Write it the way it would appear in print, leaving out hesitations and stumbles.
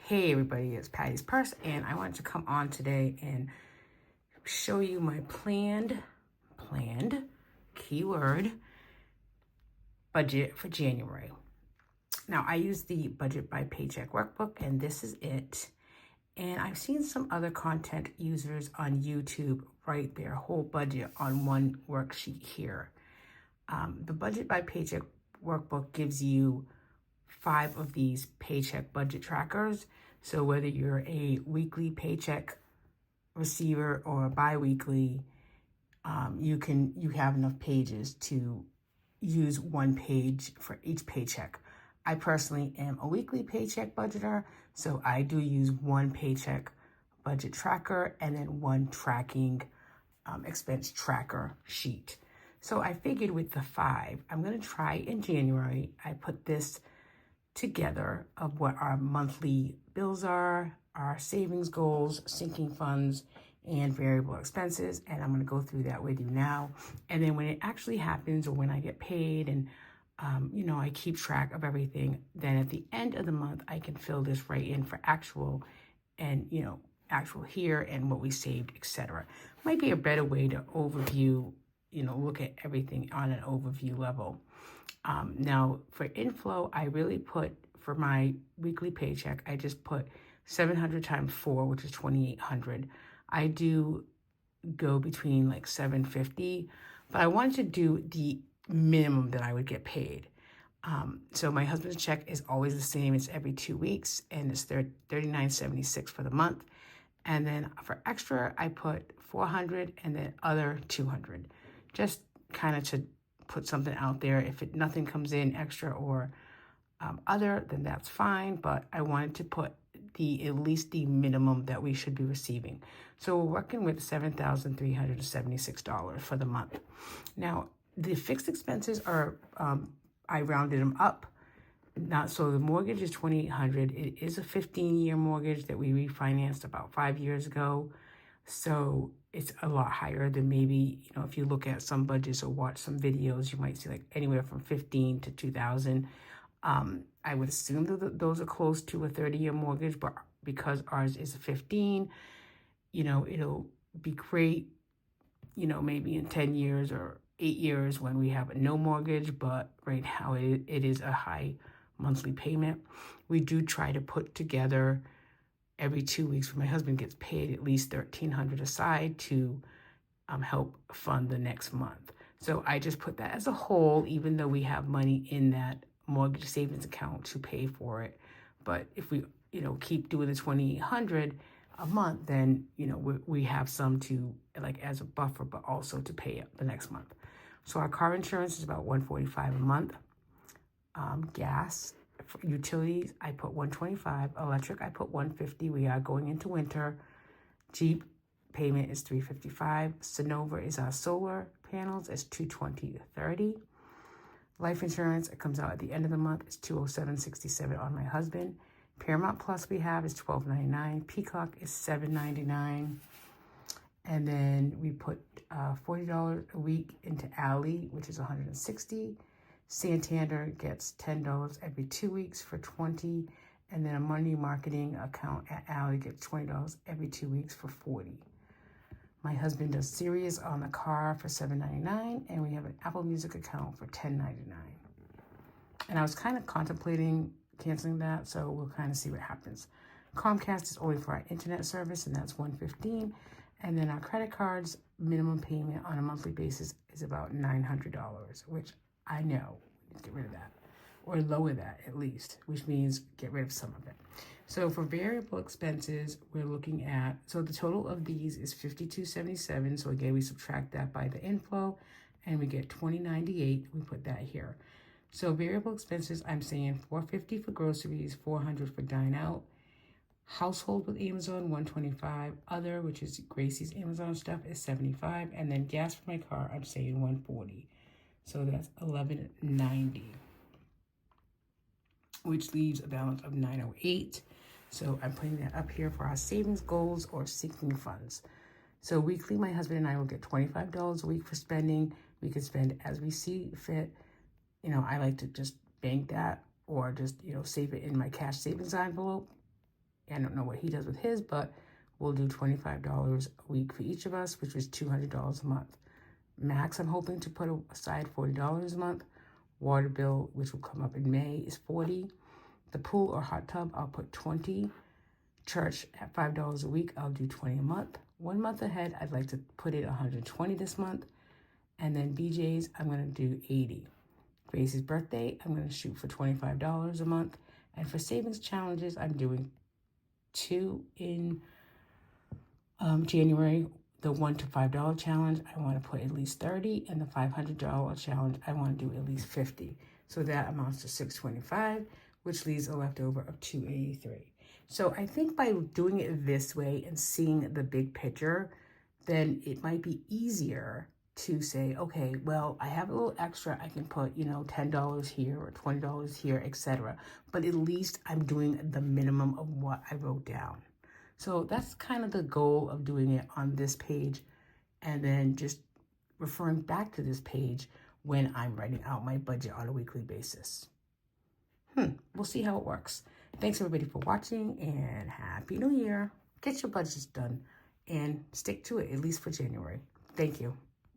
Hey everybody, it's Pattie's Purse, and I wanted to come on today and show you my planned keyword budget for January. Now, I use the Budget by Paycheck Workbook, and this is it. And I've seen some other content users on YouTube write their whole budget on one worksheet here. The Budget by Paycheck Workbook gives you 5 of these paycheck budget trackers. So whether you're a weekly paycheck receiver or a bi-weekly, you have enough pages to use one page for each paycheck. I personally am a weekly paycheck budgeter, so I do use one paycheck budget tracker and then one tracking expense tracker sheet. So I figured with the 5, I'm going to try in January. I put this together of what our monthly bills are, our savings goals, sinking funds, and variable expenses. And I'm going to go through that with you now. And then when it actually happens, or when I get paid and I keep track of everything, then at the end of the month, I can fill this right in for actual and, actual here and what we saved, etc. Might be a better way to overview, look at everything on an overview level. Now for inflow, I really put, for my weekly paycheck, I just put 700 times 4, which is 2,800. I do go between like 750, but I wanted to do the minimum that I would get paid. So my husband's check is always the same. It's every 2 weeks, and it's $39.76 for the month. And then for extra, I put 400 and then other 200, just kind of to put something out there. If nothing comes in extra or other, then that's fine. But I wanted to put at least the minimum that we should be receiving. So we're working with $7,376 for the month. Now, the fixed expenses are, I rounded them up. So the mortgage is $2,800. It is a 15-year mortgage that we refinanced about 5 years ago. So it's a lot higher than maybe, if you look at some budgets or watch some videos, you might see like anywhere from 15 to 2,000. I would assume that those are close to a 30-year mortgage, but because ours is a 15, it'll be great, maybe in 10 years or 8 years when we have no mortgage, but right now it is a high monthly payment. We do try to put together every 2 weeks when my husband gets paid at least $1,300 aside to help fund the next month. So I just put that as a whole, even though we have money in that mortgage savings account to pay for it. But if we, keep doing the $2,800 a month, then, we have some to, like, as a buffer, but also to pay up the next month. So our car insurance is about $145 a month. Gas, utilities, I put $125. Electric, I put $150. We are going into winter. Jeep payment is $355. Sonova is our solar panels. It's $220.30. Life insurance, it comes out at the end of the month. It's $207.67 on my husband. Paramount Plus we have is $12.99. Peacock is $7.99. And then we put $40 a week into Alley, which is $160. Santander gets $10 every 2 weeks for $20. And then a money marketing account at Alley gets $20 every 2 weeks for $40. My husband does Sirius on the car for $7.99, and we have an Apple Music account for $10.99. And I was kind of contemplating canceling that, so we'll kind of see what happens. Comcast is only for our internet service, and that's $115. And then our credit cards minimum payment on a monthly basis is about $900, which I know we need to get rid of that, or lower that at least, which means get rid of some of it. So for variable expenses, we're looking at, so the total of these is $52.77. So again, we subtract that by the inflow and we get $20.98. We put that here. So variable expenses, I'm saying $450 for groceries, $400 for dine out. Household with Amazon, $125. Other, which is Gracie's Amazon stuff, is $75. And then gas for my car, I'm saying $140. So that's $11.90. Which leaves a balance of $908. So I'm putting that up here for our savings goals or sinking funds. So weekly, my husband and I will get $25 a week for spending. We can spend as we see fit. I like to just bank that or just, save it in my cash savings envelope. I don't know what he does with his, but we'll do $25 a week for each of us, which is $200 a month. Max, I'm hoping to put aside $40 a month. Water bill, which will come up in May, is $40. The pool or hot tub, I'll put $20. Church at $5 a week, I'll do $20 a month. 1 month ahead, I'd like to put it $120 this month. And then BJ's, I'm going to do $80. Grace's birthday, I'm going to shoot for $25 a month. And for savings challenges, I'm doing 2 in January. The $1 to $5 challenge, I want to put at least $30, and the $500 challenge, I want to do at least $50. So that amounts to $625, which leaves a leftover of $283. So I think by doing it this way and seeing the big picture, then it might be easier to say, okay, well, I have a little extra. I can put, $10 here or $20 here, etc. But at least I'm doing the minimum of what I wrote down. So that's kind of the goal of doing it on this page, and then just referring back to this page when I'm writing out my budget on a weekly basis. We'll see how it works. Thanks everybody for watching, and Happy New Year. Get your budgets done and stick to it, at least for January. Thank you.